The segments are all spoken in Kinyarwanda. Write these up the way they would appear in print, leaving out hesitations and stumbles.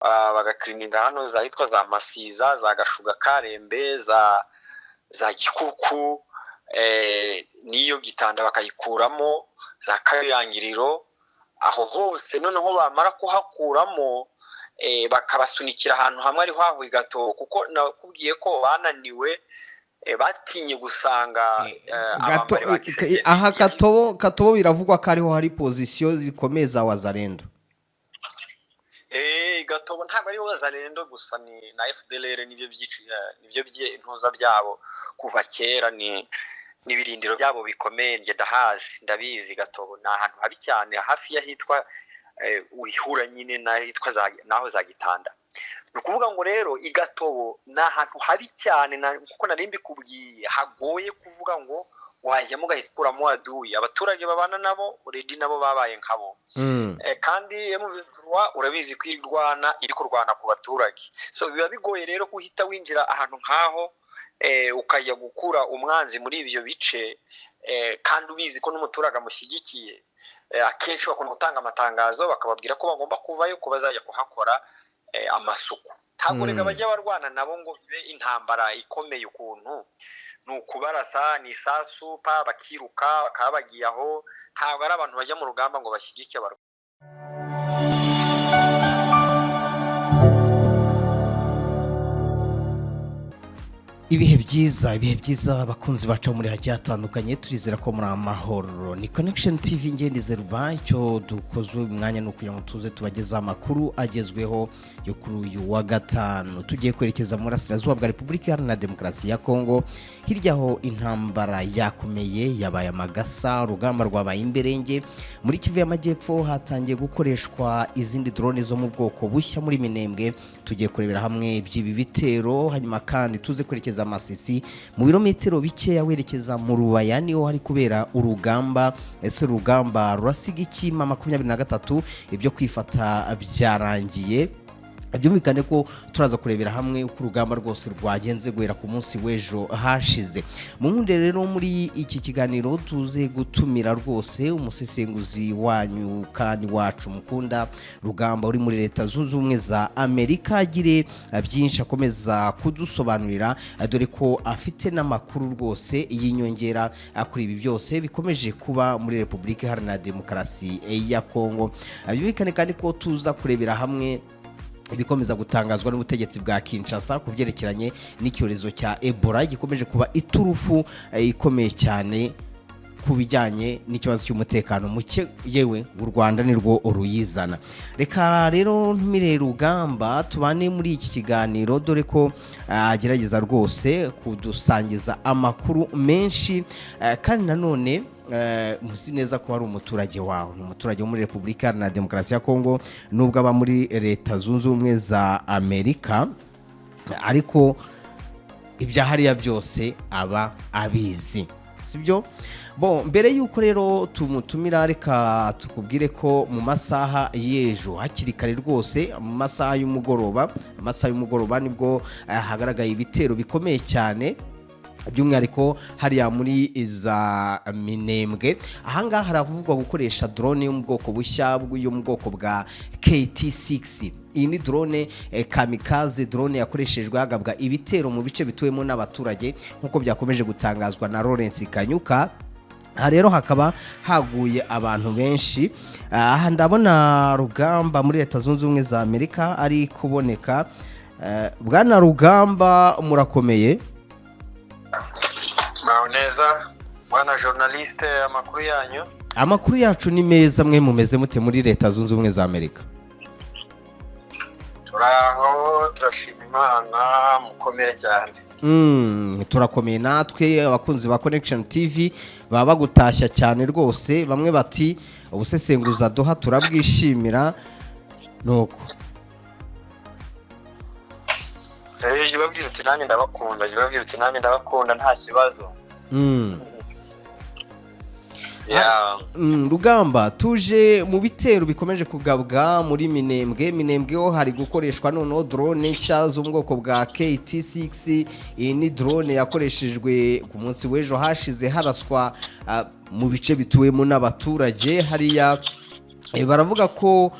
bagakirininga hano zahitwa za Masiza, za Gashuga Karembe, za Gikuku, niyo Gitanda bakayikuramo, za Kayirangiriro, aho hose noneho bamara kuhakuramo bakabasunikira ahantu hamwe ari hahuye Gatobo, kuko nakubwiye ko bananiwe batinye gusanga aha Gatobo biravugwa ko ariho hari pozisiyo zikomeye za Wazalendo. Gatobo ntabwo ari Wazalendo gusa, ni na FDLR, nivyo intuza byabo kuva kera, ni ibirindiro byabo bikomeye. Nge ndabizi Gatobo ni ahantu habi cyane, hafi yahitwa wihura nyine nahitwa naho za Gitanda. Nukuvuga ngo rero Igatobo ni ahantu habi cyane, kuko nari mbikubwiye, hagoye kuvuga ngo wajyamo ugahikuramo aduyi. Abaturage babana nabo already nabo babaye nkabo, kandi M23 urabizi ko iri kurwana ku baturage, so biba bigoye rero kuhita winjira ahantu nkaho ukajya gukura umwanzi muri ibyo bice, kandi ubizi ko n'umuturage amushyigikiye. Akenshi bakunda gutanga amatangazo bakababwira ko bagomba kuvayo, ko bazajya kuhakora amasuku. Ntabwo rega bajya barwana nabo ngo bibe intambara ikomeye ukuntu, ni ukubarasa ni isasu pa bakiruka bakaba bagiye aho. Ntabwo ari abantu bajya mu rugamba ngo bashyigike abarwanyi. Ibihe byiza abakunzi bacu muri hagiye hatandukanye, turizera ko muri amahoro. Ni Connection TV ngendize ruba, icyo dukozwe umwanya no kugira ngo tuze tubageza amakuru agezweho yo kuri uyu wa gatanu. Tugiye kwerekeza mu Burasirazuba bwa Repubulika Iharanira Demokarasi ya Kongo, hirya ho intambara yakomeye yabaye amagasa, urugamba rwabaye imberenge. Muri Kivu y'Amajyepfo hatangiye gukoreshwa izindi drone zo mu bwoko bushya muri Minembwe. Tugiye kurebera hamwe by'ibi bitero, hanyuma kandi tuze kwerekeza Masisi mu birometero bikeya werekeza mu Rubaya, niho hari kubera urugamba. Ese urugamba rurasiga iki? 23 ibyo kwifata byarangiye. Byumvikane ko turaza kurebera hamwe uko urugamba rwose rwagenze guhera ku munsi w'ejo hashize. Mu nkunde rero muri iki kiganiro tuze gutumira rwose umusesenguzi wanyu kandi wacu mukunda Rugamba uri muri Leta Zunze Ubumwe za Amerika, agire byinshi akomeza kudusobanurira, dore ko afite n'amakuru rwose y'inyongera kuri ibi byose bikomeje kuba muri Repubulika Iharanira Demokarasi ya Kongo. Byumvikane kandi ko tuza kurebera hamwe ibikomeza gutangazwa n'ubutegetsi bwa Kinshasa kubyerekeranye n'icyorezo cya Ebola gikomeje kuba iturufu ikomeye cyane kubijyanye n'ikibazo cy'umutekano muke, yewe u Rwanda nirwo uruyizana. Reka rero ntumire Rugamba tubane muri iki kiganiro, dore ko agerageza rwose kudusangiza amakuru menshi, kandi nanone muzi neza ko hari umuturage wawe, umuturage wo muri Repubulika Iharanira Demokarasi ya Kongo, nubwo aba muri Leta Zunze Ubumwe za Amerika, ariko ibyahariya byose aba abizi, sibyo? Mbere yuko rero tumutumira, reka tukubwire ko mu masaha y'ejo hakiri kare rwose, mu masaha y'umugoroba nibwo hagaragaye ibitero bikomeye cyane, by'umwihariko hariya muri za Minembwe. Ahangaha haravugwa gukoresha drone yo mu bwoko bushya yo mu bwoko bwa KT6. Iyi ni drone kamikaze, drone yakoreshejwe hagabwa ibitero mu bice bituwemo n'abaturage nk'uko byakomeje gutangazwa na Lawrence Kanyuka. Aha rero hakaba haguye abantu benshi. Aha ndabona Rugamba muri Leta Zunze Ubumwe za Amerika ari kuboneka. Bwana Rugamba, murakomeye? Neza bwana journaliste, amakuru yanyu? Amakuru yacu ni meza. Mwe mumeze mute muri Leta Zunze Ubumwe za Amerika? Turaho, turashima Imana, mukomere cyane. Turakomeye natwe. Abakunzi ba Connection TV baba bagutashya cyane rwose, bamwe bati ubusesenguza duha turabwishimira. Nuko jibabwira uti nanjye ndabakunda, nta kibazo. Rugamba, tuje mu bitero bikomeje kugabwa muri Minembwe ho hari gukoreshwa noneho drone nshya zo mu bwoko bwa KT6. Iyi ni drone yakoreshejwe ku munsi w'ejo hashize haraswa mu bice bituwemo n'abaturage hariya baravuga ko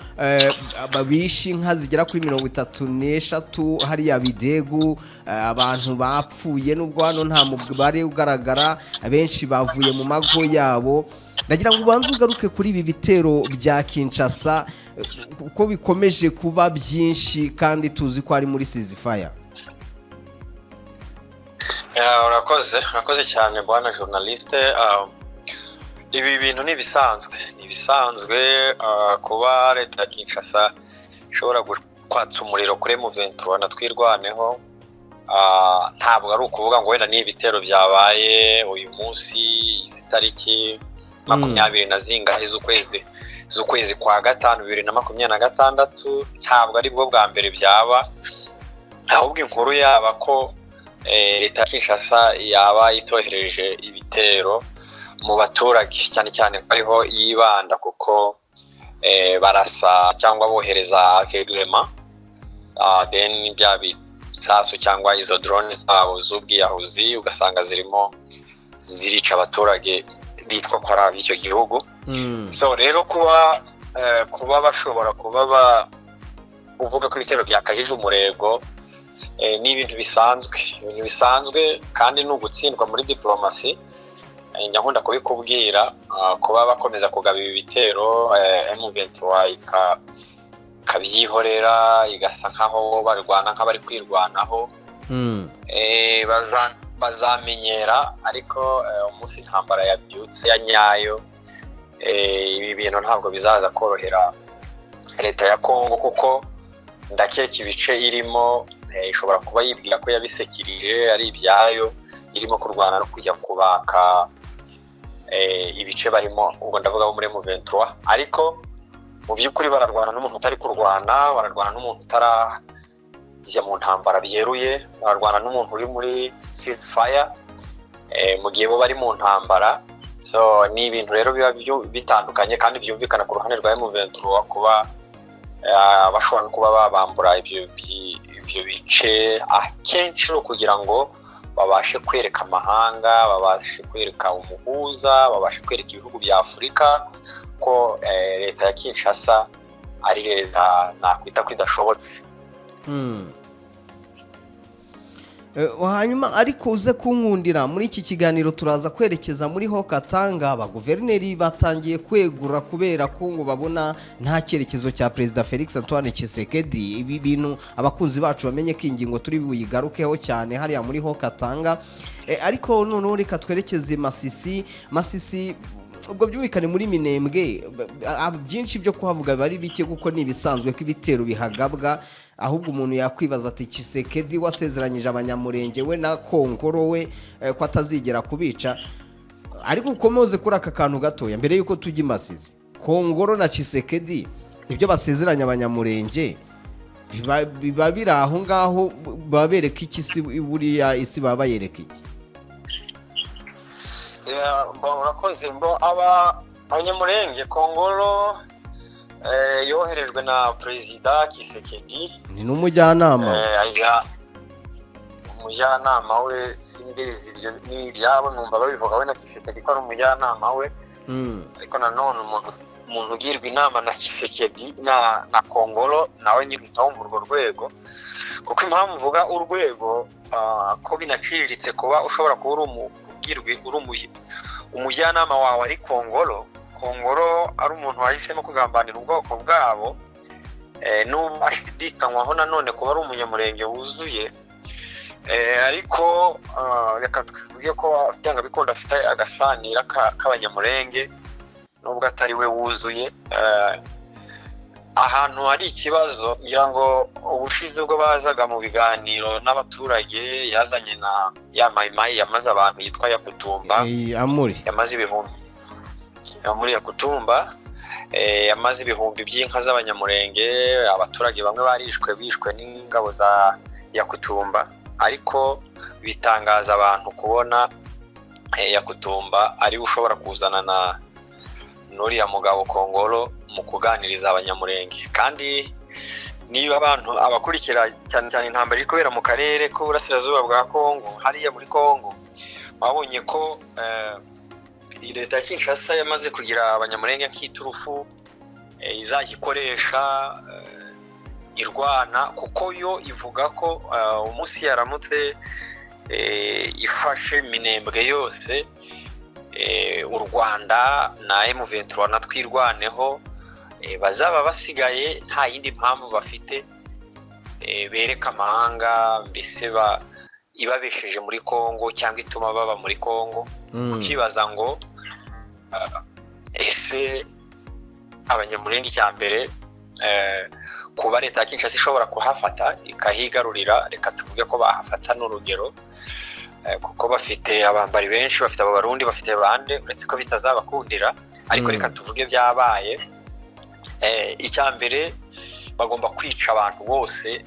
babishe inka zigera kuri 33 hariya Bidegu, abantu bapfuye n'ubwo hano nta mubare ugaragara, abenshi bavuye mu mago yabo. Nagira ngo ubanze ugaruke kuri ibi bitero bya Kinshasa uko bikomeje kuba byinshi kandi tuzi ko ari muri ceasefire. urakoze cyane bwana journaliste. Ibi bintu ni bisanzwe kuba leta ya Kinshasa ishobora kwatsa umuriro kuri M23 na twirwaneho. Ntabwo ari ukuvuga ngo wenda ni ibitero byabaye uyu munsi itariki 20 na zingahe z'ukwezi kwa gatanu 2026, ntabwo ari bwo bwa mbere byaba, ahubwo inkuru yaba ko leta ya Kinshasa yaba itohereje ibitero mu baturage cyane cyane ko ariho yibanda, kuko barasa cyangwa bohereza reglement then bya bisasu cyangwa izo drone zabo z'ubwiyahuzi ugasanga zirica abaturage bitwa ko ari icyo gihugu. So rero kuba bashobora kuba uvuga ko ibitero byakajije umurego ni ibintu bisanzwe kandi n'ugutsindwa muri diplomasi. Nyakunda kubikubwira kuba bakomeza kugaba ibi bitero M23 ikabyihorera igasa nkaho barwana nk'abari kwirwanaho, bazamenyera, ariko umunsi intambara yabyutse ya nyayo, ibi bintu ntabwo bizaza korohera leta ya Kongo, kuko ndakeka ibice irimo ishobora kuba yibwira ko yabisekirije ari ibyayo, irimo kurwana no kujya kubaka ibice barimo, ubwo ndavuga bo muri M23, ariko mu by'ukuri bararwana n'umuntu utari kurwana, bararwana n'umuntu utarajya mu ntambara byeruye, bararwana n'umuntu uri muri ceasefire mu gihe bo bari mu ntambara. So ni ibintu rero biba bitandukanye kandi byumvikana ku ruhande rwa M23 kuba bashobora no kuba babambura ibyo bice akenshi no kugira ngo babashe kwereka amahanga, babashe kwereka umuhuza, babashe kwereka ibihugu bya Afurika ko leta ya Kinshasa ari leta nakwita ko idashobotse. Hanyuma ariko uze kunkundira muri iki kiganiro turaza kwerekeza muri Haut-Katanga. Abaguverineri batangiye kwegura kubera ko ngo babona nta cyerekezo cya Perezida Felix Antoine Tshisekedi. Ibi bintu abakunzi bacu bamenye ko ingingo turi buyigarukeho cyane hariya muri Haut-Katanga. Ariko noneho reka twerekeze Masisi ubwo byumvikane muri Minembwe. Byinshi byo kuhavuga bari bike kuko ni bisanzwe ko ibitero bihagabwa, ahubwo umuntu yakwibaza ati Tshisekedi wasezeranyije abanyamurenge we na Kongoro we ko atazigera kubica. Ariko ukomoze kuri aka kantu gatoya mbere yuko tujya Masisi, Kongoro na Tshisekedi ibyo basezeranya abanyamurenge biba biri aho ngaho, babereka iki buriya isi baba bayereka iki? Urakoze. Abanyamurenge Kongoro yoherejwe na Perezida Tshisekedi, ni n'umujyanama umujyanama we, sindizi ibyo ni ibyabo, numva babivuga we na Tshisekedi ko ari umujyanama we. Ariko nanone umuntu ugirwa inama na Tshisekedi na Kongoro nawe nyine utaho mu rwego, kuko impamvu uvuga urwego ko binaciriritse kuba ushobora kuba uri umujyanama wawe ari Kongoro ari umuntu wahisemo kugambanira ubwoko bwabo, n'ubu ashidikanywaho nanone kuba ari umunyamurenge wuzuye. Ariko reka tuvuge ko byanga bikunda afite agasanira k'abanyamurenge nubwo atari we wuzuye. Ahantu hari ikibazo ngira ngo ubushize ubwo bazaga mu biganiro n'abaturage yazanye na ya mayimayi yamaze abantu yitwa Yakutumba, yamaze ibihumbi muri Yakutumba, yamaze ibihumbi by'inka z'abanyamurenge. Abaturage bamwe bishwe n'ingabo za Yakutumba, ariko bitangaza abantu kubona Yakutumba ari ushobora kuzana na nuriya mugabo Kongoro mu kuganiriza abanyamurenge. Kandi niba abakurikira cyane cyane intambara iri kubera mu karere k'uburasirazuba bwa Kongo, hariya muri Kongo, babonye ko leta ya Kinshasa yamaze kugira abanyamurenge nk'iturufu izajya ikoresha irwana, kuko yo ivuga ko umunsi yaramutse ifashe Minembwe yose, u Rwanda na M23 na twirwaneho bazaba basigaye nta yindi mpamvu bafite bereka amahanga mbese ibabesheje muri Kongo cyangwa ituma baba muri Kongo. Ukibaza ngo ese abanyamurenge cya mbere kuba leta ya Kinshasa ishobora kuhafata ikahigarurira, reka tuvuge ko bahafata n'urugero, kuko bafite abambari benshi, bafite abarundi, bafite bande, uretse ko bitazabakundira, ariko reka tuvuge byabaye. Icya mbere bagomba kwica abantu bose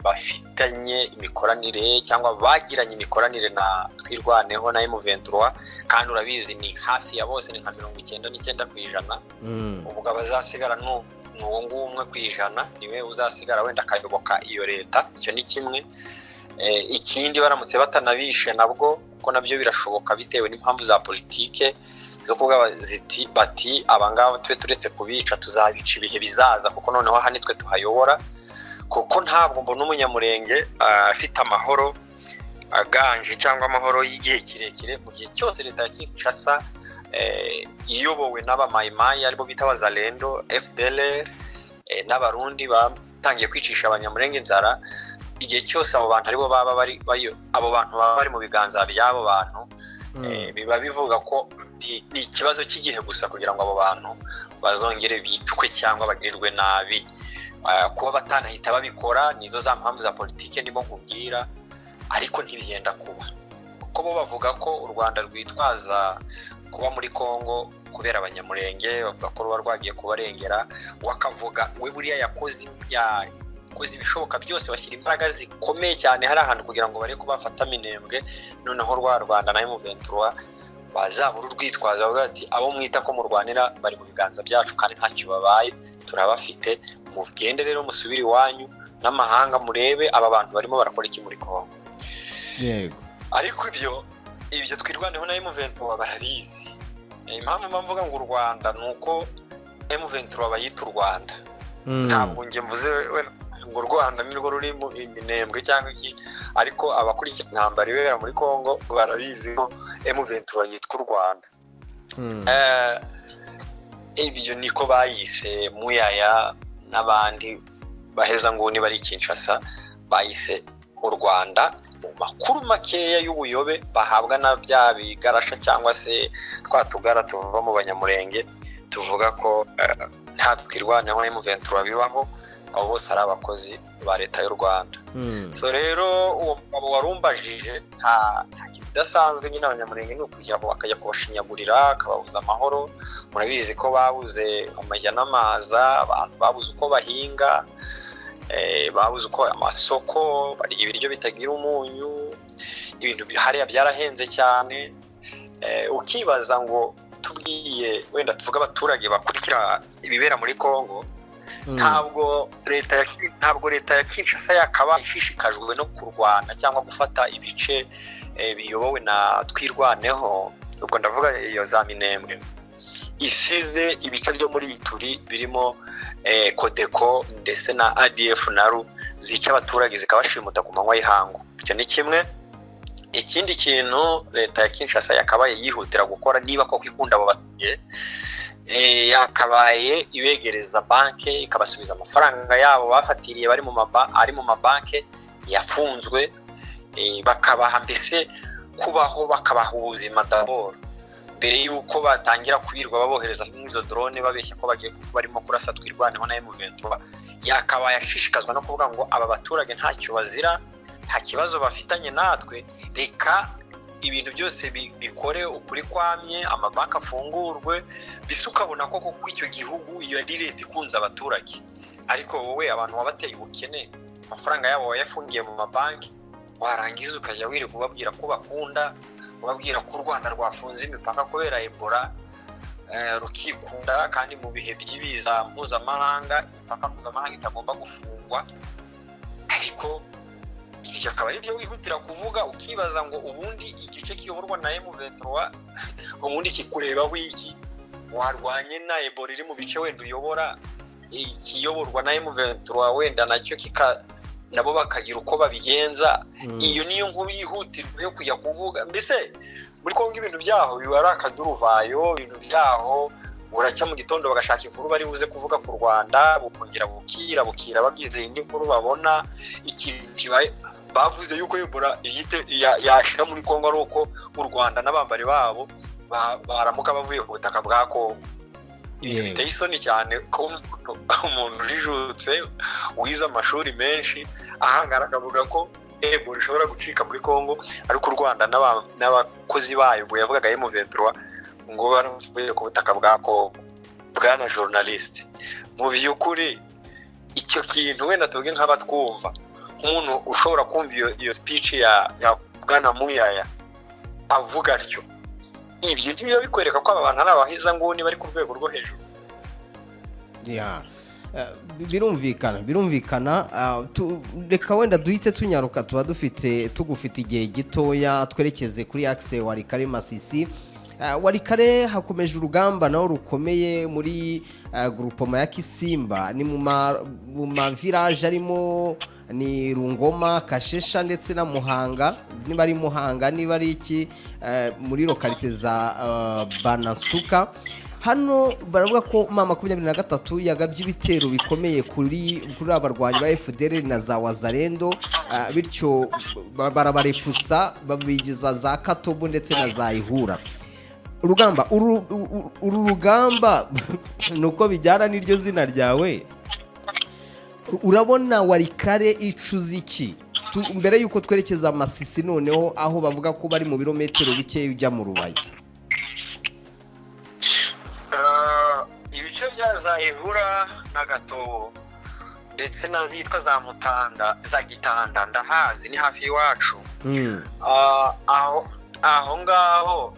bafitanye imikoranire cyangwa bagiranye imikoranire na twirwaneho na M23, kandi urabizi ni hafi ya bose, ni nka 99%. ubwo abazasigara n'uwo ngumwe kwijana niwe uzasigara wenda akayoboka iyo leta. Icyo ni kimwe. Ikindi baramutse batanabishe nabwo, kuko nabyo birashoboka bitewe n'impamvu za politike zo kuvuga bati abangaba twe turetse kubica tuzabica ibihe bizaza, kuko noneho aha nitwe tuhayobora. Kuko ntabwo mbona umunyamurenge afite amahoro aganje cyangwa amahoro y'igihe kirekire mu gihe cyose leta ya Kinshasa iyobowe n'abamayimayi aribo bita Wazalendo, FDLR n'abarundi batangiye kwicisha abanyamurenge inzara. Igihe cyose abo bantu aribo baba bari mu biganza by'abo bantu, biba bivuga ko ni ikibazo cy'igihe gusa kugira ngo abo bantu bazongere bicwe cyangwa bagirirwe nabi. Kuba batanahita babikora nizo za mpamvu za politike ndimo nkubwira, ariko ntibyenda kuba, kuko bo bavuga ko u Rwanda rwitwaza kuba muri Kongo kubera abanyamurenge, bavuga ko ruba rwagiye kubarengera. Wakavuga we buriya yakoze ibishoboka byose, bashyira imbaraga zikomeye cyane hari ahantu kugira ngo bare kubafata Minembwe, noneho rwa Rwanda na M23 bazabura urwitwaza bavuga ati abo mwita ko murwanira bari mu biganza byacu kandi ntacyo babaye, turabafite, mugende rero musubire iwanyu n'amahanga murebe aba bantu barimo barakora iki muri Kongo. Yego. Ariko ibyo twirwaneho na M23 barabizi. Impamvu mvuga ngo u Rwanda nuko M23 bayita u Rwanda, ntabwo nge mvuze ngo u Rwanda nirwo ruri mu Minembwe cyangwa iki, ariko abakurikira intambara ibera muri Kongo barabizi ko M23 yitwa u Rwanda. Ibyo niko bayise Muyaya n'abandi baheza nguni bari Kinshasa bayise u Rwanda. Mu makuru makeya y'ubuyobe bahabwa na bya bigarasha cyangwa se twatugara tuva mu banyamurenge, tuvuga ko nta twirwaneho na M23 bibaho, abo bose ari abakozi ba leta y'u Rwanda. So rero uwo mugabo warumbajije nta kidasanzwe nyine abanyamurenge no kujya bakajya kubashinyagurira, akababuza amahoro. Murabizi ko babuze amajya n'amaza, abantu babuze uko bahinga, babuze uko amasoko bari ibiryo bitagira umunyu, ibintu hariya byarahenze cyane. Ukibaza ngo tubwiye wenda tuvuga abaturage bakurikira ibibera muri Kongo, ntabwo leta ya Kinshasa yakaba ishishikajwe no kurwana cyangwa gufata ibice biyobowe na twirwaneho. Ubwo ndavuga iyo za Minembwe isize ibice byo muri Ituri birimo Kodeko ndetse na ADF naru zica abaturage zikabashimuta ku manywa y'ihangu. Icyo ni kimwe. Ikindi kintu leta ya Kinshasa yakabaye yihutira gukora, niba koko ikunda abo baturage, yakabaye ibegereza banke ikabasubiza amafaranga yabo bafatiriye bari mu mabanke yafunzwe, bakabaha mbese kubaho, bakabaha ubuzima d'abord mbere yuko batangira kubirwa babohereza nk'izo drone babeshya ko bagiye barimo kurasa twirwaneho na M23. Yakabaye ashishikazwa no kuvuga ngo aba baturage ntacyo bazira, nta kibazo bafitanye natwe, reka ibintu byose bikore ukuri kwamye, amabanki afungurwe, bise ukabona koko ko icyo gihugu iyo ari leta ikunze abaturage. Ariko wowe abantu wabateye ubukene, amafaranga yabo wayafungiye mu mabanki, warangiza ukajya wiri kubabwira ko bakunda, ubabwira ko u Rwanda rwafunze imipaka kubera Ebola, rukikunda kandi mu bihe by'ibiza mpuzamahanga imipaka mpuzamahanga itagomba gufungwa. Ariko ibyo akaba ari byo wihutira kuvuga, ukibaza ngo ubundi igice kiyoborwa na M23 ubundi kikurebaho iki? warwanye na Ebola iri mu bice wenda uyobora ikiyoborwa na M23 wenda nacyo nabo bakagira uko babigenza. Iyo niyo nkuru yihutirwa yo kujya kuvuga. Mbese muri Kongo ibintu byaho biba ari akaduruvayo, ibintu byaho uracya mu gitondo bagashaka inkuru bari buze kuvuga ku Rwanda, bukongera bukira bagize indi nkuru babona ikintu kibaye. Bavuze yuko Ebola yashira muri Kongo ari uko u Rwanda n'abambari babo baramuka bavuye ku butaka bwa Kongo. Biteye isoni cyane ko umuntu ujijutse wize amashuri menshi ahangara akavuga ko Ebola ishobora gucika muri Kongo, ariko u Rwanda n'abakozi bayo ubwo yavugaga M23 ngo baravuye ku butaka bwa Kongo. Bwana journalist, mu by'ukuri icyo kintu wenda tuvuge nk'abatwumva, umuntu ushobora kumva iyo speech ya Bwana Muyaya avuga atyo, ibyo ntibyo bikwereka ko aba bantu ari abahiza nguni bari ku rwego rwo hejuru. Birumvikana. Reka wenda duhite tunyaruka, tuba tugufite igihe gitoya, twerekeze kuri axe Walikale Masisi. Walikale hakomeje urugamba naho rukomeye muri groupement ya Kisimba, ni mu ma village arimo ni Rungoma, Kashesha ndetse na Muhanga. Niba ari Muhanga, niba ari iki muri lokalite za Banasuka. Hano baravuga ko mama 23 yagabye ibitero bikomeye kuri abarwanyi ba FDLR na za Wazalendo, bityo barabarepusa babigiza za Katobo ndetse na za Ihura. Urugamba uru rugamba nuko bijyana n'iryo zina ryawe, urabona Walikale icuza iki mbere yuko twerekeza Masisi noneho aho bavuga ko bari mu birometero bike ujya mu Rubaye? Ibice bya za Ihura na Gatobo ndetse nazitwa za Mutanda za Gitanda ndahazi, ni hafi iwacu. Aho ngaho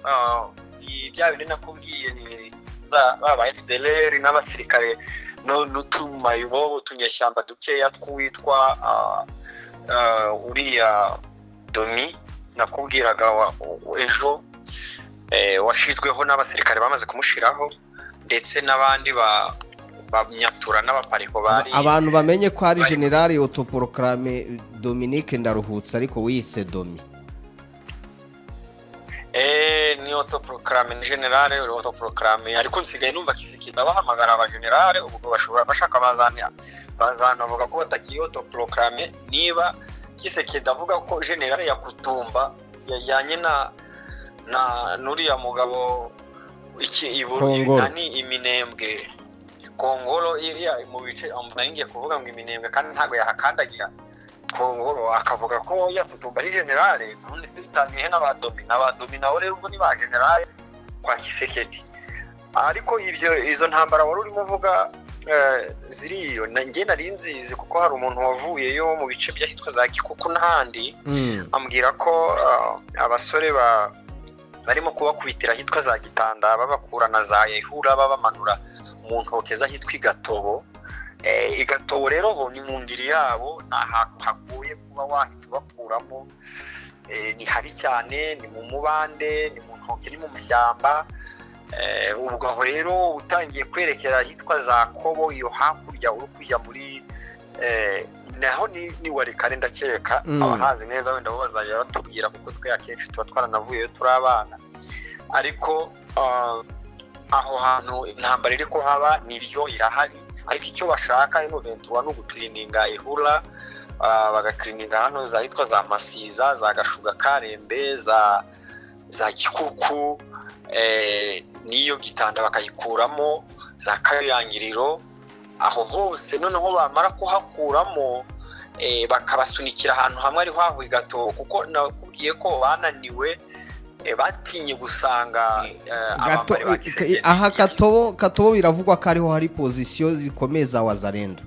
bya bindi nakubwiye ni za baba FDLR n'abasirikare n'utumayibo tunyeshyamba dukeya twitwa uriya Domi nakubwiraga ejo, washizweho n'abasirikare bamaze kumushiraho, ndetse n'abandi banyatura n'abapariko bari. Abantu bamenye ko ari General Autoproclame Dominique Ndaruhutse ariko wiyise Domi. Ni Autoproclame, ni General Autoproclame, ariko nsigaye numva Kisekedi bahamagara aba General, ubwo bashobora bashaka bazanavuga ko batakiye Autoproclame. Niba Kisekedi avuga ko General Yakutumba yajyanye na nuriya mugabo ni Iminembwe Kongolo iriya mu bice amvuga kuvuga ngo Iminembwe kandi ntago yahakandagira Kongolo, akavuga ko Yakutumba ari General, none se bitaniye n'abadomi naho rero ubwo ni ba General kwa Kisekedi. Ariko izo ntambara wari urimo uvuga ziriyo nanjye nari nzizi, kuko hari umuntu wavuyeyo mu bice byahitwa za Gikuku n'ahandi ambwira ko abasore barimo kubakubitira hitwa za Gitanda babakura na za Ihura babamanura mu ntoke za hitwa Igatobo. Igatobo rero ho ni mu ndiri yabo, ahantu hagoye kuba wahita bakuramo, ni habi cyane, ni mu mubande, ni mu ntoke, ni mu mushyamba. Ubwo aho rero utangiye kwerekera hitwa za Kobo, iyo hakurya uri kujya muri naho ni Walikale ndakeka. Abahazi neza wenda bo bazajya batubwira, kuko twe akenshi tuba twaranavuyeyo turi abana. Ariko aho hantu intambara iri ko haba nibyo irahari, ariko icyo bashaka M23 no guklininga Ihura, bagaklininga hano za hitwa za Masiza, za Gashuga Karembe, za Gikuku, niyo Gitanda bakayikuramo, za Kayirangiriro. Aho hose noneho bamara kuhakuramo bakabasunikira ahantu hamwe ari hahuye Gatobo, kuko nakubwiye ko bananiwe, batinye gusanga aha Gatobo biravugwa ko ariho hari position zikomeye za Wazalendo.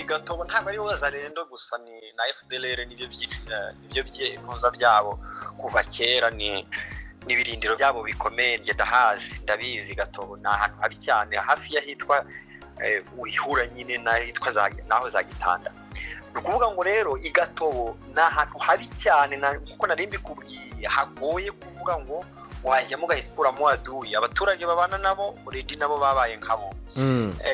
Gatobo ntabwo ari Wazalendo gusa, ni na FDLR nibyo by'impuza byabo kuva kera, ni ibirindiro byabo bikomeye. Ndabizi Gatobo ni ahantu habi cyane, hafi y'ahitwa Ihura nyine n'ahitwa naho za Gitanda. Nukuvuga ngo rero Igatobo ni ahantu habi cyane, kuko nari mbikubwiye hagoye kuvuga ngo wajya mugahita ukuramo aduyi abaturage babana nabo already nabo babaye nkabo.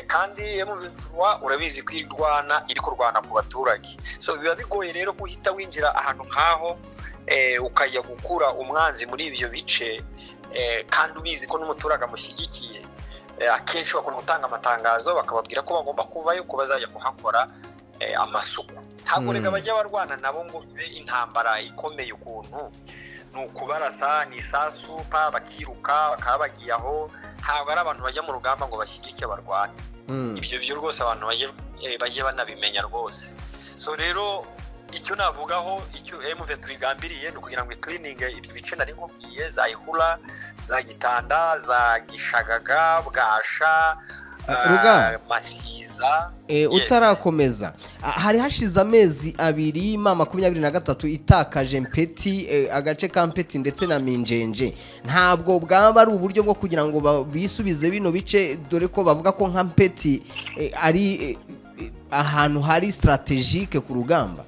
Kandi M23 urabizi ko irwana iri kurwana ku baturage, so biba bigoye rero guhita winjira ahantu nkaho ukajya gukura umwanzi muri ibyo bice kandi ubizi ko n'umuturage amushyigikiye. Akenshi bakunda gutanga amatangazo bakababwira ko bagomba kuvayo ko bazajya kuhakora amasuku. Ntabwo rega bajya barwana nabo ngo bibe intambara ikomeye ukuntu ni ukubarasa ni isasu pa bakiruka bakaba bagiye aho. Ntabwo ari abantu bajya mu rugamba ngo bashyigike barwane. Ibyo byo rwose abantu bajye banabimenya rwose. So rero icyo navugaho icyo M23 igambiriye ni kugira ngo cleaning ibyo bice nari nkubwiye za Ihura za Gitanda za Gishagaga Bwasha Masiza. Utarakomeza hari hashize amezi 2023 itakaje Mpeti, agace ka Mpeti ndetse na Minjenje. Ntabwo bwaba ari uburyo bwo kugira ngo bisubize bino bice, dore ko bavuga ko nka Mpeti ari ahantu hari strategique ku rugamba.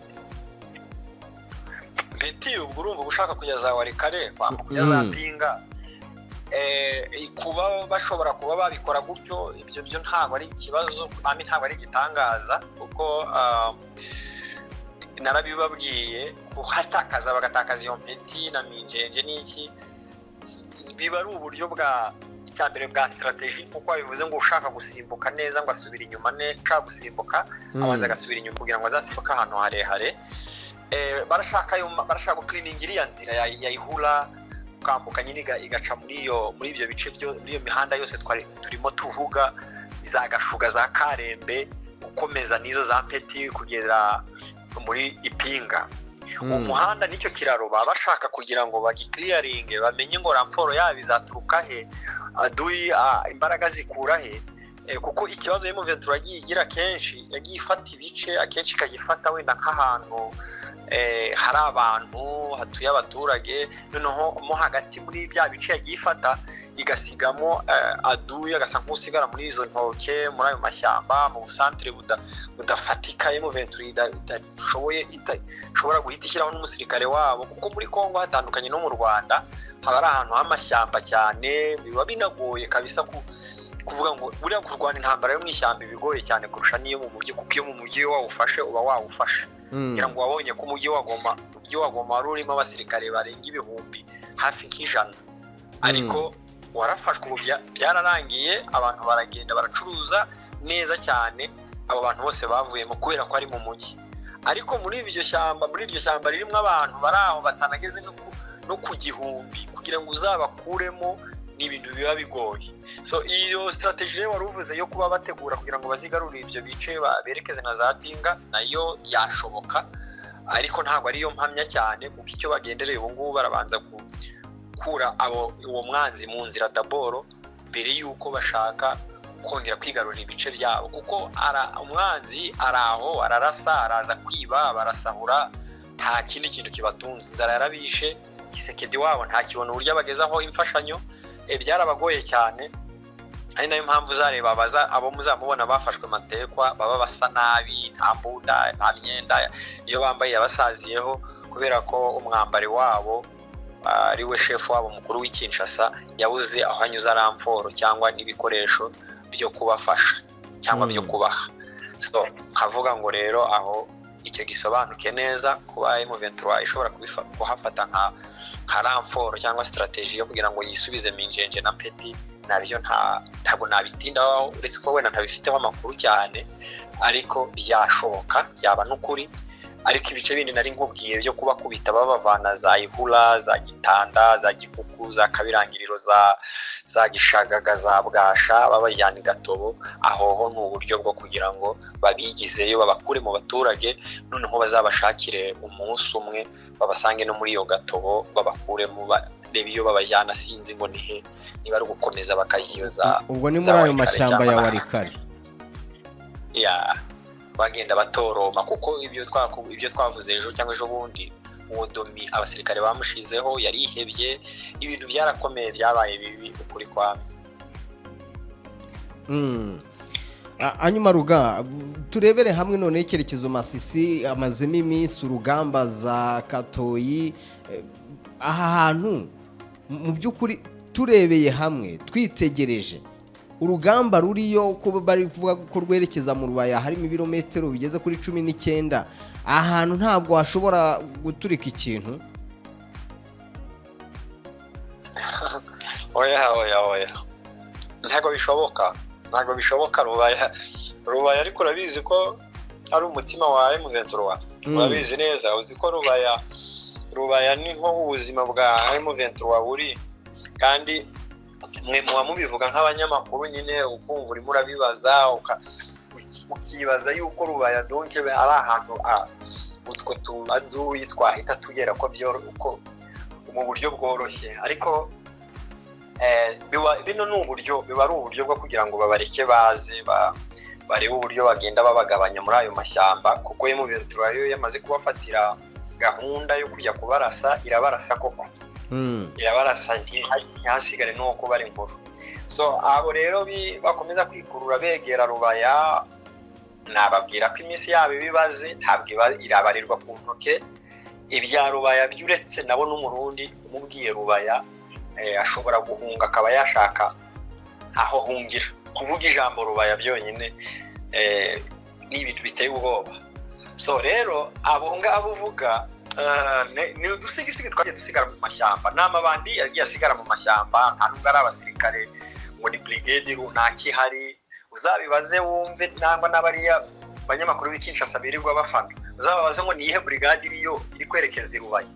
Mpeti ubwo urumva gushaka kujya za Warikare kujya za Pinga, kuba bashobora kuba babikora gutyo ibyo byo ntabwo ari ikibazo, ntabwo ari igitangaza kuko narabibabwiye kuhatakaza bagatakaza iyo Mpeti na Minjenje n'iki biba ari uburyo bwa icyambere bwa strategy, kuko bivuze ngo ushaka gusimbuka neza ngo asubira inyuma ushaka gusimbuka abanza agasubira inyuma kugira ngo azasimbuke ahantu harehare. Barashaka cleaning iriya nzira ya Ihura ukambuka nyine igaca muri ibyo bice muri iyo mihanda yose turimo tuvuga, za Gashuga za Karembe ukomeza n'izo za Mpeti kugera muri Ipinga. Umuhanda nicyo kiraro baba bashaka kugira ngo bagiclearinge bamenye ngo ramforo yabo izaturuka he, aduyi imbaraga zikura he. Kuko ikibazo M23 yagiye igira kenshi yagiye ifata ibice akenshi ikagifata wenda nk'ahantu hari abantu hatuye abaturage, noneho mo hagati muri bya bice yagiye ifata igasigamo aduyi agasa nk'usigara muri izo ntoke muri ayo mashyamba mu busantere budafatika. M23 ishobora guhita ishyiraho n'umusirikare wabo, kuko muri Kongo hatandukanye no mu Rwanda haba ari ahantu h'amashyamba cyane, biba binagoye kabisa kuvuga ngo buriya kurwana intambara yo mu ishyamba bigoye cyane kurusha niyo mu mujyi, kuko iyo mu mujyi wawufashe uba wawufashe. Kugira ngo wabonye ko umujyi wa Goma wari urimo abasirikare barenga 1000 hafi nk'ijana, ariko warafashwe ubu byararangiye, abantu baragenda baracuruza neza cyane. Abo bantu bose bavuyemo kubera ko ari mu mujyi, ariko muri iryo shyamba ririmo abantu bari aho batanageze no ku 1000 kugira ngo uzabakuremo ni ibintu biba bigoye. So iyo strategy rero waruvuze yo kuba bategura kugira ngo bazigarure ibyo bice berekeze na za Pinga nayo yashoboka, ariko ntabwo ari yo mpamya cyane, kuko icyo bagendereye ubu ngubu barabanza gukura uwo mwanzi mu nzira daboro mbere yuko bashaka kongera kwigarurira ibice byabo, kuko umwanzi araho ararasa araza kwiba barasahura, nta kindi kintu kibatunze. Inzara yarabishe, Kisekedi wabo nta kibona uburyo abagezaho imfashanyo, byarabagoye cyane. Ari nayo mpamvu uzareba abo muzamubona bafashwe matekwa baba basa nabi, nta mbunda nta myenda iyo bambaye yabasaziyeho, kubera ko umwambari wabo ari we chef wabo mukuru w'Kinshasa yabuze aho anyuza ramforo cyangwa n'ibikoresho byo kubafasha cyangwa byo kubaha. So havuga ngo rero aho icyo gisobanuke neza kuba M23 ishobora kuhafata nka ramforo cyangwa strategy yo kugira ngo yisubize Minjenje na Mpeti, nabyo ntabwo nabitindaho, uretse ko wenda ntabifiteho amakuru cyane, ariko byashoboka byaba n'ukuri. Ariko ibice bindi nari nkubwiye byo kuba kubita babavana za Ihura za Gitanda za Gikuku za Kabirangiriro za Gishagaga za Bwasha babajyana Gatobo, aho ni uburyo bwo kugira ngo babigizeyo babakure mu baturage, noneho bazabashakire umunsi umwe babasange no muri iyo Gatobo babakuremo reba iyo babajyana sinzi ngo niba ari gukomeza bakayiyoza. Ubwo ni muri ayo mashyamba ya Warikare bagenda batoroma, kuko ibyo twavuze ejo cyangwa ejo bundi uwo Domi abasirikare bamushizeho yarihebye, ibintu byarakomeye byabaye bibi ukuri kwa. Hanyuma Ruga turebere hamwe none icyerekezo Masisi amazemo iminsi urugamba za Katoyi, aha hantu mu by'ukuri turebeye hamwe twitegereje urugamba ruriyo ko bari kuvuga ko rwerekeza mu Rubaya harimo ibirometero bigeze kuri 19 ahantu ntabwo washobora guturika ikintu. oya ntabwo bishoboka Rubaya ariko urabizi ko ari umutima wa M23 urabizi neza uzi ko Rubaya ni nko ubuzima bwa M23 buri kandi mwe muba mubivuga nk'abanyamakuru nyine ukumva urimo urabibaza ukibaza yuko Rubaya donc ari ahantu utwo tuaduyi twahita tugera ko uko mu buryo bworoshye ariko bino ni uburyo biba ari uburyo bwo kugira ngo babareke baze barebe uburyo bagenda babagabanya muri ayo mashyamba kuko M23 yo yamaze kubafatira gahunda yo kujya kubarasa irabarasa koko irabarasa ntihasigare nuko bari inkuru. So abo rero bakomeza kwikurura begera Rubaya nababwira ko iminsi yabo ibibaze ntabwo irabarirwa ku ntoke ibya Rubaya byuretse nabo n'umurundi umubwiye Rubaya ashobora guhunga akaba yashaka aho hungira kuvuga ijambo Rubaya byonyine ni ibintu biteye ubwoba. So rero abo ngabo uvuga ni udusigisigi twagiye dusigara mu mashyamba n'amabandi yagiye asigara mu mashyamba nta nubwo ari abasirikare ngo ni brigade runaka ihari uzabibaze wumve nangwa n'abariya banyamakuru b'Kinshasa birirwa bafana uzababaze ngo nihe brigade iriyo iri kwerekeza i Rubaya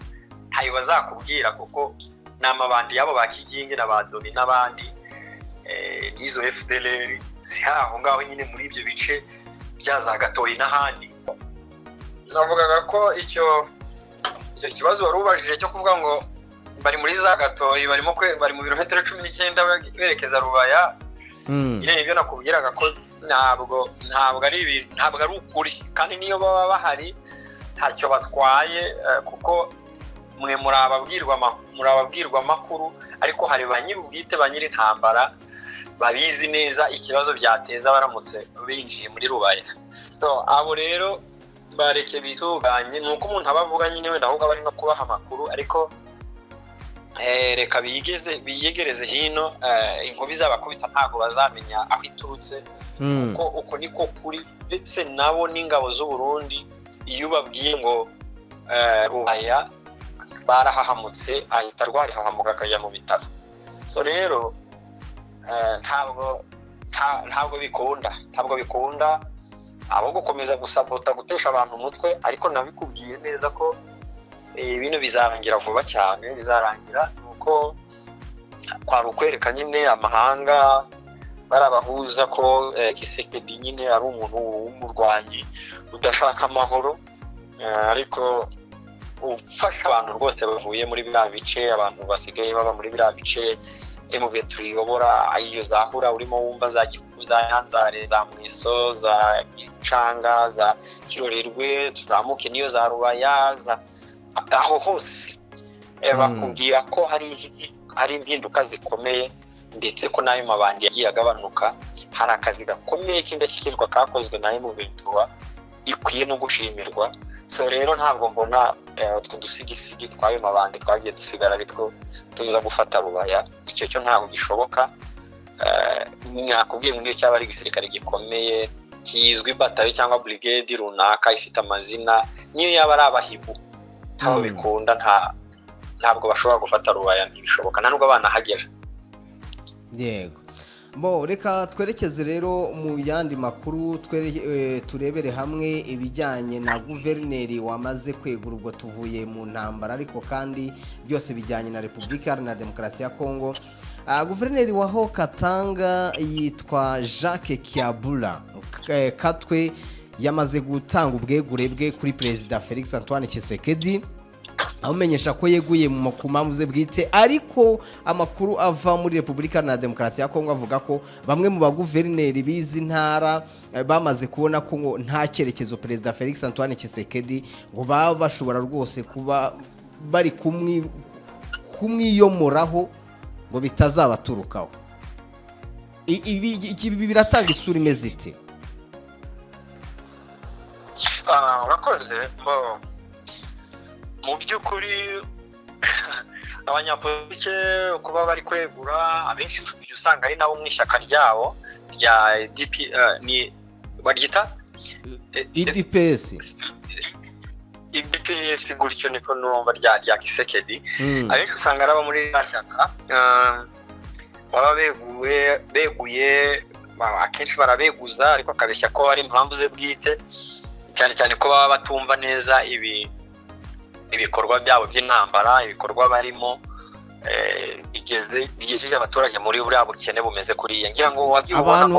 ntayo bazakubwira kuko n'amabandi yabo bakiginge n'abadoni n'abandi n'izo FDLR zihaho ngaho nyine muri ibyo bice byaza Gatoyi n'ahandi. Navugaga ko icyo kibazo warubajije cyo kuvuga ngo bari muri za Gatoyi bari mu birometero 19 berekeza Rubaya nibyo nakubwiraga ko ntabwo ari ukuri kandi niyo baba bahari ntacyo batwaye kuko mwe muri ababwirwa makuru ariko hari banyirubwite banyiri intambara babizi neza ikibazo byateza baramutse binjiye muri Rubaya. So abo rero bareke bisuganye nuko umuntu abavuga nyine wenda ahubwo bari no kubaha amakuru ariko reka biyegereze hino inkubi zabakubita ntago bazamenya aho iturutse kuko uko niko kuri ndetse nabo n'ingabo z'u Burundi iyo babwiye ngo Rubaya barahahamutse ahita rwarihahamuka akajya mu bitaro. So rero ntabwo bikunda abo gukomeza gusabota gutesha abantu umutwe ariko nabikubwiye neza ko bino bizarangira vuba cyane bizarangira nuko kwa rukwereka nyine amahanga barabahuza ko Kisekedi nyine ari umuntu w'umurwanyi udashaka amahoro ariko ufasha abantu rwose bavuye muri bya bice abantu basigaye baba muri bya bice M23 yobora ayo zahura urimo wumva za Gikuza Nyanzare za Mwiso za Gicanga za Kirorerwe tuzamuke niyo za Rubaya aho hose bakubwira ko hari impinduka zikomeye ndetse ko nayo mabandi yagiye agabanuka hari akazi gakomeye kindashyikirwa kakozwe na M23 ikwiye no gushimirwa. So rero ntabwo mbona utwo dusigisigi twayo mabandi twagiye dusigara bitwo tuza gufata Rubaya icyo cyo ntabwo gishoboka. Nakubwiye ngo cyaba ari igisirikare gikomeye kizwi batayo cyangwa brigade runaka ifite amazina niyo yaba ari abahibu ntabwo bikunda ntabwo bashobora gufata Rubaya ntibishoboka nubwo abana hagera. Yego reka twerekeze rero mu yandi makuru turebere hamwe ibijyanye na guverineri wamaze kwegura ubwo tuvuye mu ntambara ariko kandi byose bijyanye na Repubulika Iharanira Demokarasi ya Kongo. Guverineri waho Katanga yitwa Jacques Kiabula Katwe yamaze gutanga ubwegure bwe kuri Perezida Felix Antoine Tshisekedi amumenyesha ko yeguye mu mpamvu ze bwite ariko amakuru ava muri Repubulika Iharanira Demokarasi ya Kongo avuga ko bamwe mu baguverineri bizi ntara bamaze kubona ko ngo nta cyerekezo Perezida Felix Antoine Tshisekedi ngo baba bashobora rwose kuba bari kumwiyomoraho ngo bitazabaturukaho. Ibi biratanga isura imeze ite? Urakoze mu by'ukuri abanyapolitike kuba bari kwegura abenshi usanga ari nabo mu ishyaka ryabo rya DP ni baryita IDPS gutyo niko numva rya Kisekedi abenshi usanga araba muri rashyaka baba beguye akenshi barabeguza ariko akabeshya ko ari impamvu ze bwite cyane cyane ko baba batumva neza ibikorwa byabo by'intambara ibikorwa barimo bigejeje abaturage muri buriya bukene bumeze kuriya ngira ngo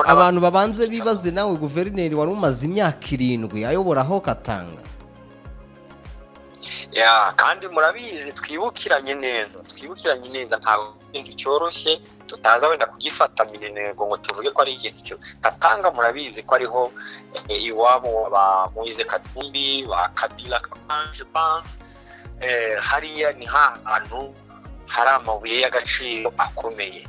abantu babanze bibaze nawe guverineri wari umaze imyaka 7 ayoboraho Katanga kandi murabizi twibukiranye neza ntabwo ikintu cyoroshye tutaza wenda kugifata minenego ngo tuvuge ko ari ikintu cyo Katanga murabizi ko ariho iwabo ba Moise Katumbi ba Kabila Kabanje Banse hariya ni hantu hari amabuye y'agaciro akomeye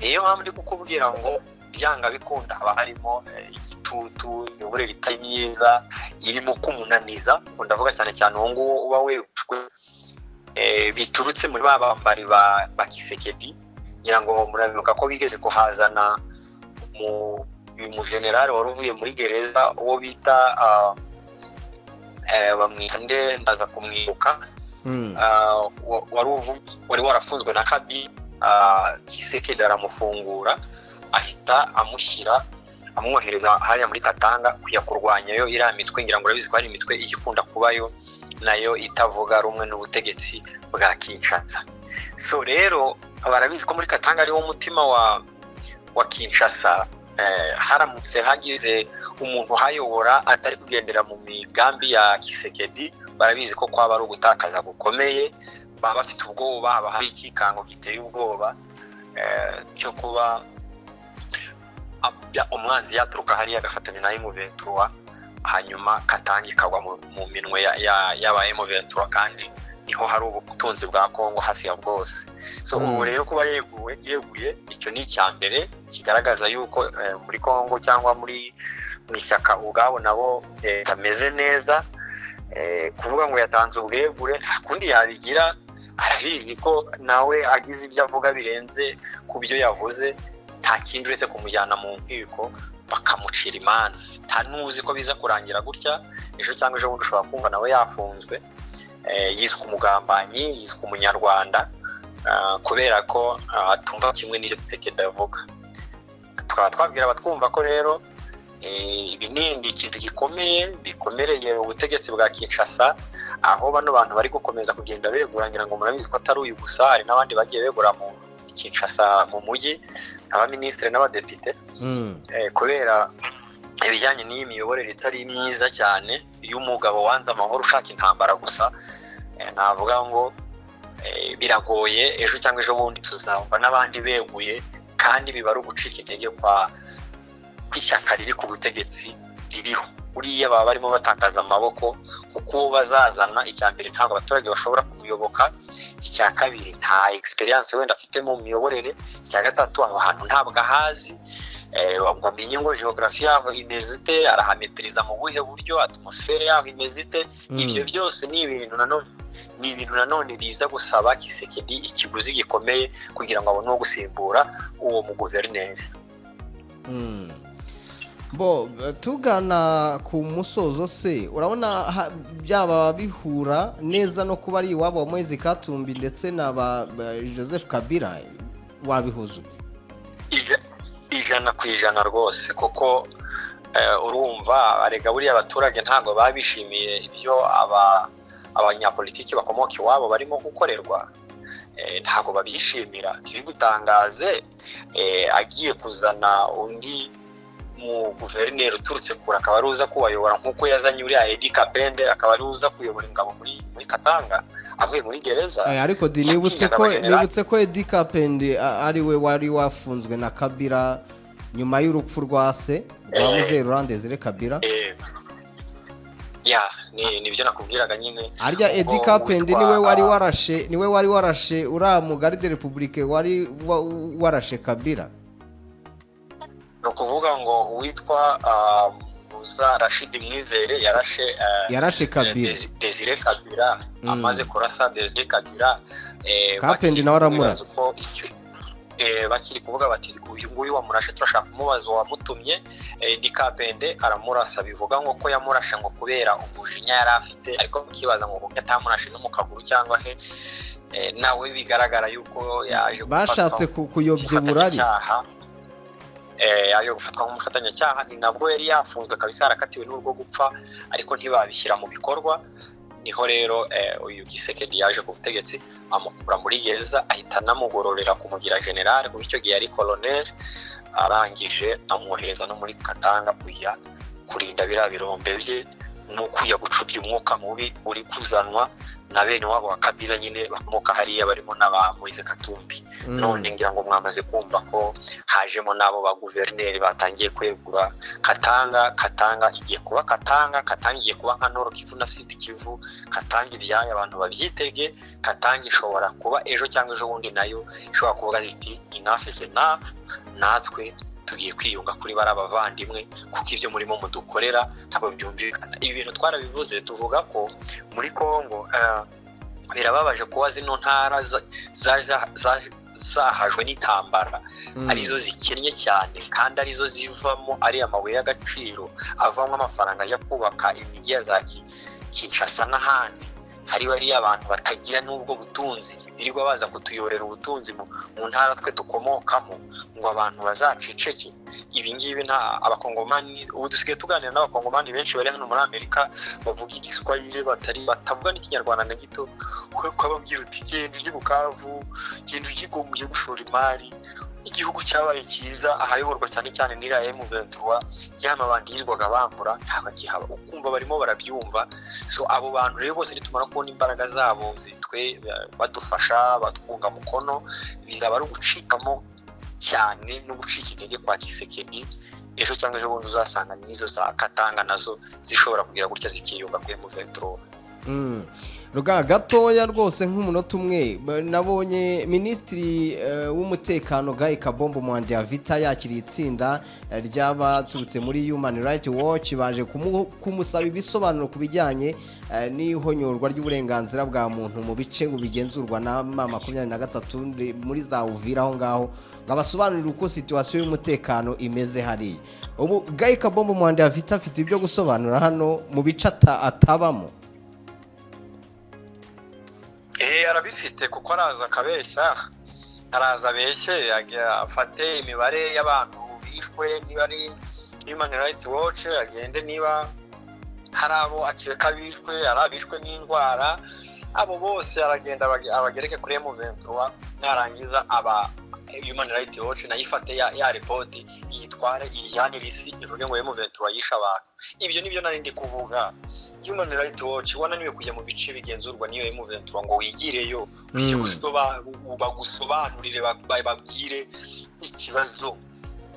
niyo mpamvu ndi kukubwira ngo byanga bikunda haba harimo igitutu imiyoborere itari myiza irimo kumunaniza ndavuga cyane cyane uwo nguwo uba wegujwe biturutse muri babambari ba Kisekedi ngira ngo murabibuka ko bigeze kuhazana mu general wari uvuye muri gereza uwo bita bamwinde ndaza kumwibuka wari warafunzwe na Kabila Kisekedi aramufungura ahita amwohereza hariya muri Katanga kuya kurwanyayo iriya mitwe ngira ngo urabizi ko hari imitwe igikunda kubayo nayo itavuga rumwe n'ubutegetsi bwa Kinshasa so rero barabizi ko muri Katanga ariwo mutima wa Kinshasa haramutse hagize umuntu hayobora atari kugendera mu migambi ya Kisekedi barabizi ko kwaba ari ugutakaza gukomeye baba bafite ubwoba haba hari ikikango giteye ubwoba cyo kuba umwanzi yaturuka hariya agafatanya na M23 hanyuma Katanga ikagwa mu minwe y'aba M23 kandi niho hari ubutunzi bwa Kongo hafi ya bwose so ubu rero kuba yeguye icyo ni icyambere kigaragaza yuko muri Kongo cyangwa muri ishyaka ubwabo nabo tameze neza kuvuga ngo yatanze ubwegure nta kundi yabigira arabizi ko nawe agize ibyo avuga birenze ku byo yavuze nta kindi uretse kumujyana mu nkiko bakamucira imanza nta nuzi ko biza kurangira gutya ejo cyangwa ejo bundi ushobora kumva nawe yafunzwe yiswe umugambanyi yiswe umunyarwanda kubera ko atumva kimwe n'icyo Kisekedi avuga tukaba twabwira abatwumva ko rero ibi ni ikintu bikomereye ubutegetsi bwa Kinshasa aho bano bantu bari gukomeza kugenda begurangira ngo murabizi ko atari uyu gusa hari n'abandi bagiye begura mu Kinshasa mu mujyi abaministre n'abadepite kubera ibijyanye n'iyi miyoborere itari myiza cyane y'umugabo wanze amahoro ushaka intambara gusa navuga ngo biragoye ejo cyangwa ejo bundi tuzumva n'abandi beguye kandi biba ari ugucika intege kw'ishyaka riri ku butegetsi ririho uriya baba barimo batakaza amaboko kuko bazazana icyambere ntabwo abaturage bashobora kumuyoboka icya kabiri nta experience wenda afite mu miyoborere icya gatatu ahantu ntabwo ahazi ngo amenye ngo geography yaho imeze ite arahameteriza mu buhe buryo atmosphere yaho imeze ite ibyo byose ni ibintu nanone biza gusaba Kisekedi ikiguzi gikomeye kugira ngo abone uwo gusimbura uwo mu guverineri tugana ku musozo se urabona byaba bihura neza no kuba ari iwabo wa Moise Katumbi ndetse na Joseph Kabila wabihuza ute 100% rwose kuko urumva arega buriya abaturage ntabwo babishimiye ibyo abanyapolitiki bakomoka iwabo barimo gukorerwa ntabwo babyishimira kiri gutangaze agiye kuzana undi mu guverineri uturutse kure akaba ari uza kubayobora nk'uko yazanye uriya Edi Kapende akaba ari uza kuyobora ingabo muri Katanga avuye muri gereza ariko nibutse ko Edi Kapende ari we wari wafunzwe na Kabila nyuma y'urupfu rwa se rwa Muzehe Laurent Desire Kabila nibyo nakubwiraga nyine arya Edi Kapende niwe wari warashe uriya mu Garde Republique wari warashe Kabila no kuvuga ngo witwa ntuza Rashid Mwizere yarashe Kabila Desire Kabila amaze kurasa Desire Kabila Kapendi nawe aramurasa bakiri kuvuga bati uyu nguyu wamurashe turashaka kumubaza wamutumye Dikapende aramurasa bivuga ngo ko yamurashe ngo kubera umujinya yari afite ariko kibaza ngo kuko atamurashe no mu kaguru cyangwa he nawe bigaragara yuko yaje bashatse kuyobya uburari ayo gufatwa nk'umufatanyacyaha ni nabwo yari yafunzwe kabisa yarakatiwe n'urwo gupfa ariko ntibabishyira mu bikorwa niho rero uyu Gisekedi yaje ku butegetsi amukura muri gereza ahita anamugororera kumugira general kuko icyo gihe yari colonel arangije amwohereza no muri Katanga kuya kurinda biriya birombe bye no kuya gucubya umwuka mubi uri kuzanwa na bene wabo wa Kabila nyine bakomoka hariya barimo n'aba Moise Katumbi none ngira ngo mwamaze kumva ko hajemo nabo ba guverineri batangiye kwegura Katanga igiye kuba Katanga igiye kuba nka Nord Kivu na Sud Kivu Katanga ibyaye abantu babyitege Katanga ishobora kuba ejo cyangwa ejo bundi nayo ishobora kuvuga iti enough is enough natwe tugiye kwiyunga kuri barabavandimwe kuko ivyo murimo mudukorera ntabwo byumvikana ibi bintu twarabivuze tuvuga ko muri Kongo birababaje kuba zino ntara zahajwe n'intambara arizo zikennye cyane kandi arizo zivamo ari amabuye y'agaciro avamo amafaranga yo kubaka imijyi ya za Kinshasa n'ahandi hari bari abantu batagira n'ubwo butunzi birirwa baza kutuyorera ubutunzi mu ntara twe dukomokamo ngo abantu bazaceceke ibi ngibi nta abakongomani ubu dusigaye tuganira n'abakongomani benshi bari hano muri Amerika bavuga igiswahili batavuga n'ikinyarwanda na gito ko babwira uti genda ujye Bukavu genda ujye Goma gushora imari igihugu cyabaye cyiza ahayoborwa cyane cyane n'ira M23 yama bandirirwaga bambura ntabwo gihaba ukumva barimo barabyumva so abo bantu rero bose nitumara kubona imbaraga zabo zitwe badufasha batwunga mukono bizaba ari ugucikamo cyane no gucika intege kwa Gisekedi ejo cyangwa ejo bundi uzasanga nizo za Katanga nazo zishobora kugira gutya zikiyunga kuri M23 Ruga gatoya rwose nk'umunota umwe nabonye Minisitiri w'umutekano Guy Kabombo Mwandya Vita yakiriye itsinda ry'abaturutse muri Human Rights Watch baje kumusaba ibisobanuro ku bijyanye n'ihonyorwa ry'uburenganzira bwa muntu mu bice bigenzurwa na 23 muri za Uvira aho ngaho ngabasobanurira uko situation y'umutekano imeze hari ubu Guy Kabombo Mwandya Vita afite ibyo gusobanura hano mu bice atabamo arabifite kuko araza akabeshya araza abeshye afate imibare y'abantu bishwe niba ari Human Rights Watch agende niba hari abo akeka bishwe arabishwe n'indwara abo bose aragenda abagereke kuri M23 narangiza aba Human Rights Watch nayifate ya report yitware iyanirisi ivuge ngo M23 yisha abantu ibyo nibyo nari ndi kuvuga Human Rights Watch wananiwe kujya mu bice bigenzurwa niyo M23 ngo wigireyo bagusobanurire babwire ikibazo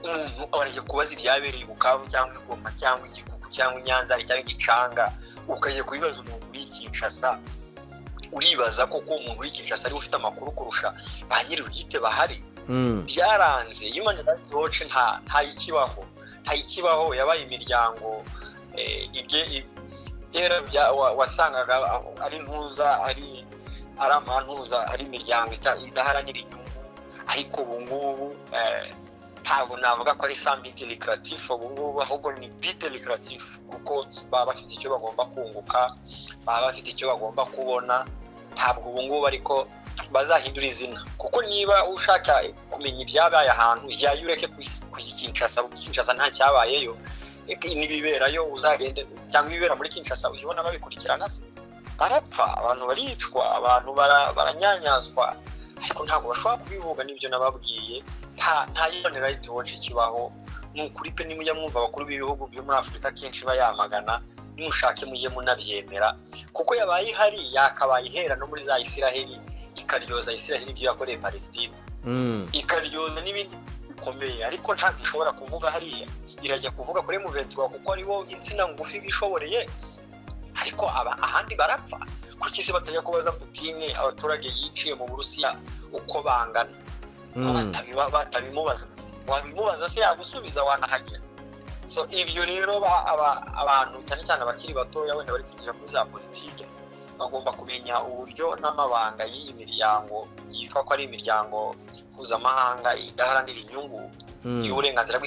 umuntu araje kubaza ibyabereye Bukavu cyangwa Goma cyangwa Igikuku cyangwa Nyanza cyangwa Gicanga ukaje kubibaza umuntu uri Kinshasa uribaza koko umuntu uri Kinshasa ari ufite amakuru kurusha ba nyiri ubwite bahari byaranze Human Rights Watch nta ikibaho yabaye imiryango ibye wasangaga ari ntuza ari amantuza ari imiryango idaharanira inyungu ariko ubu ngubu ntabwo navuga ko ari sambite lucratif ubu ngubu ahubwo ni bite lucratif kuko baba bafite icyo bagomba kunguka baba bafite icyo bagomba kubona ntabwo ubu ngubu ariko bazahindura izina kuko niba ushaka kumenya ibyabaye ahantu ijyayo ureke Kinshasa nta cyabayeyo nibiberayo uzagende cyangwa ibibera muri Kinshasa ubona babikurikirana se barapfa abantu baricwa abantu baranyanyazwa ariko ntabwo bashobora kubivuga n'ibyo nababwiye nta Human Rights Watch kibaho n'ukuri pe nimujya mwumva abakuru b'ibihugu byo muri Afurika kenshi bayamagana nimushake mujye munabyemera kuko yabaye hari yakabaye ihera no muri za Isiraheli ikaryoza Isiraheli ibyo yakoreye Palestine ikaryoza n'ibindi bikomeye ariko ntabwo ishobora kuvuga hariya irajya kuvuga kuri M23 kuko aribo insina ngufi bishoboreye ariko ahandi barapfa kuki se batajya kubaza Putin abaturage yiciye mu Burusiya uko bangana batabimubaza wabimubaza se yagusubiza wanahagera so ibyo rero abantu cyane cyane abakiri batoya wenda bari kwinjira muri za politike bagomba kumenya uburyo n'amabanga y'iyi miryango yitwa ko ari imiryango mpuzamahanga idaharanira inyungu y'uburenganzira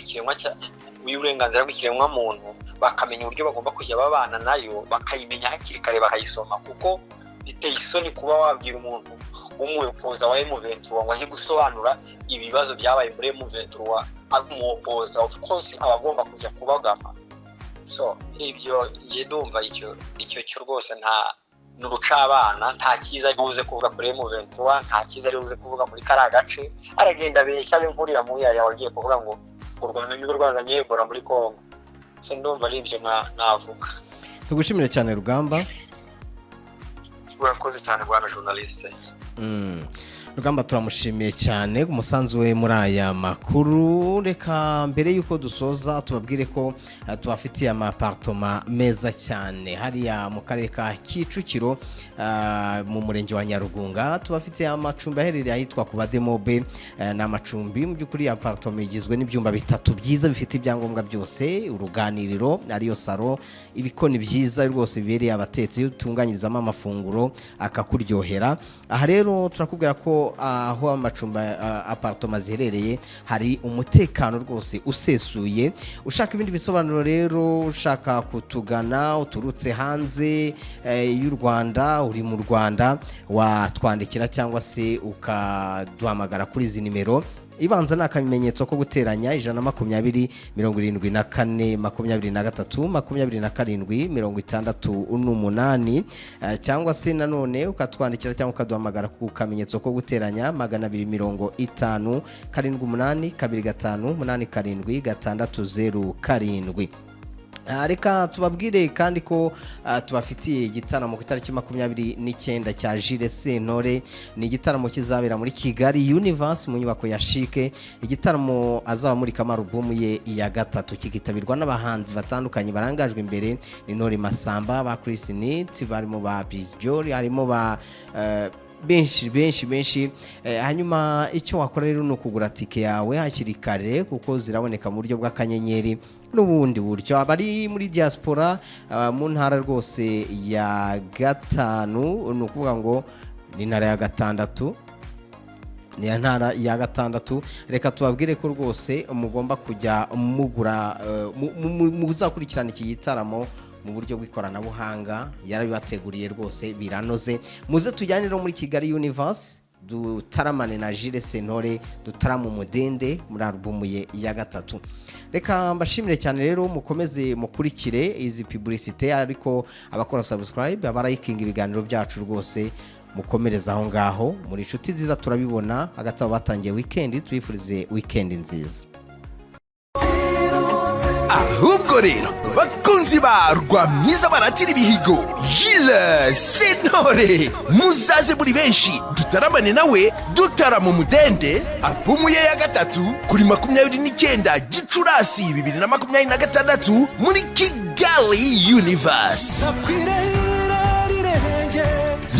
bw'ikiremwa muntu, bakamenya uburyo bagomba kujya babana nayo, bakayimenya hakiri kare bakayisoma, kuko biteye isoni kuba wabwira umuntu w'umuyobozi wa M23 ngo aje gusobanura ibibazo byabaye muri M23 umuyobozi of course abagomba kujya kubagama. So ibyo ngiye ndumva icyo cyo rwose nta n'urucabana, nta cyiza aribuze kuvuga kuri M23, nta cyiza aribuze kuvuga muri kara gace, aragenda beshya bimvurira mu yaya wagiye kuvuga ngo u Rwanda nibwo rwazanye Ebola muri Kongo. So ndumva ari ibyo navuga. Tugushimire cyane Rugamba. Urakoze cyane bwana journaliste. Rugamba turamushimiye cyane umusanzu we muri aya makuru. Reka mbere yuko dusoza tubabwire ko tubafitiye amapartoma meza cyane hariya mu karere ka Kicukiro mu murenge wa Nyarugunga. Tubafitiye amacumbi aherereye ahitwa ku Bademobe, n'amacumbi mu by'ukuri apartoma igizwe n'ibyumba bitatu byiza bifite ibyangombwa byose, uruganiriro ariyo saro, ibikoni byiza rwose bibereye abatetsi, utunganyirizamo amafunguro akakuryohera. Aha rero turakubwira ko aho amacumbi apartoma ziherereye hari umutekano rwose usesuye. Ushaka ibindi bisobanuro rero, ushaka kutugana uturutse hanze y'u Rwanda, uri mu Rwanda, watwandikira cyangwa se ukaduhamagara kuri izi nimero. Ibanza ni akamenyetso ko guteranya 120 74 23 27 cyangwa se nanone ukatwandikira cyangwa ukaduhamagara ku kamenyetso ko guteranya 250 78 25 87 607. Reka tubabwire kandi ko tubafitiye igitaramo ku itariki 29 cya Jules Sentore. Ni igitaramo kizabera muri Kigali Universe mu nyubako ya Chic. Igitaramo azaba muri kamarubumu ye ya gatatu, kikitabirwa n'abahanzi batandukanye barangajwe imbere. Ni Nori Masamba, ba Chris Nit, barimo ba Bizjori, harimo ba benshi. Hanyuma icyo wakora rero ni ukugura tike yawe hakiri kare, kuko ziraboneka mu buryo bw'akanyenyeri n'ubundi buryo. Abari muri diaspora mu ntara rwose ya gatanu, ni ukuvuga ngo ni ntara ya gatandatu, ni ntara ya gatandatu. Reka tubabwire ko rwose mugomba kujya mugura muzakurikirana iki gitaramo mu buryo bw'ikoranabuhanga, yarabibateguriye rwose biranoze. Muze tujyane no muri Kigali Universe, dutaramane na Jules Sentore, dutarama umudende muri album ye ya gatatu. Reka mbashimire cyane rero, mukomeze mukurikire izi publicité, ariko abakora subscribe, abarayikinga ibiganiro byacu rwose mukomereza aho ngaho. Muri inshuti nziza turabibona, hagati aho batangiye weekend, twifurize weekend nziza. Ahubwo rero bakunzi ba Rwamwiza baratira ibihigo Jules Sentore, muzaze muri benshi dutaramane nawe, dutarama umudende albumu ye ya gatatu kuri 29 Gicurasi 2026 muri Kigali Universe.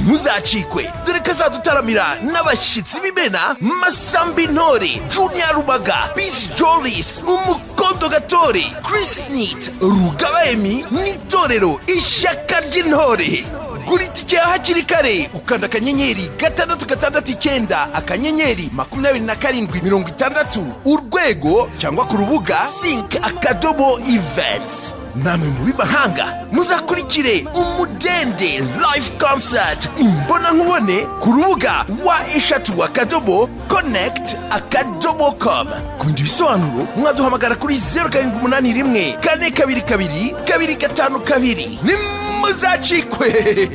Muzacikwe, dore kazadutaramira n'abashyitsi b'imena Masambi Ntore, Junior Rubaga, Peace Jolis, Umukondo Gatore, Chris Nit, Rugaba Emi n'itorero Ishyaka ry'Intore. Gura tike hakiri kare, ukanda akanyenyeri 669 akanyenyeri 27 urwego, cyangwa ku rubuga sync.events. Namwe mu b'imahanga muzakurikire umudende live concert imbona nkubone ku rubuga wa#connect.com. Ku bindi bisobanuro mwaduhamagara kuri 0781 422 252. Nimuzacikwe.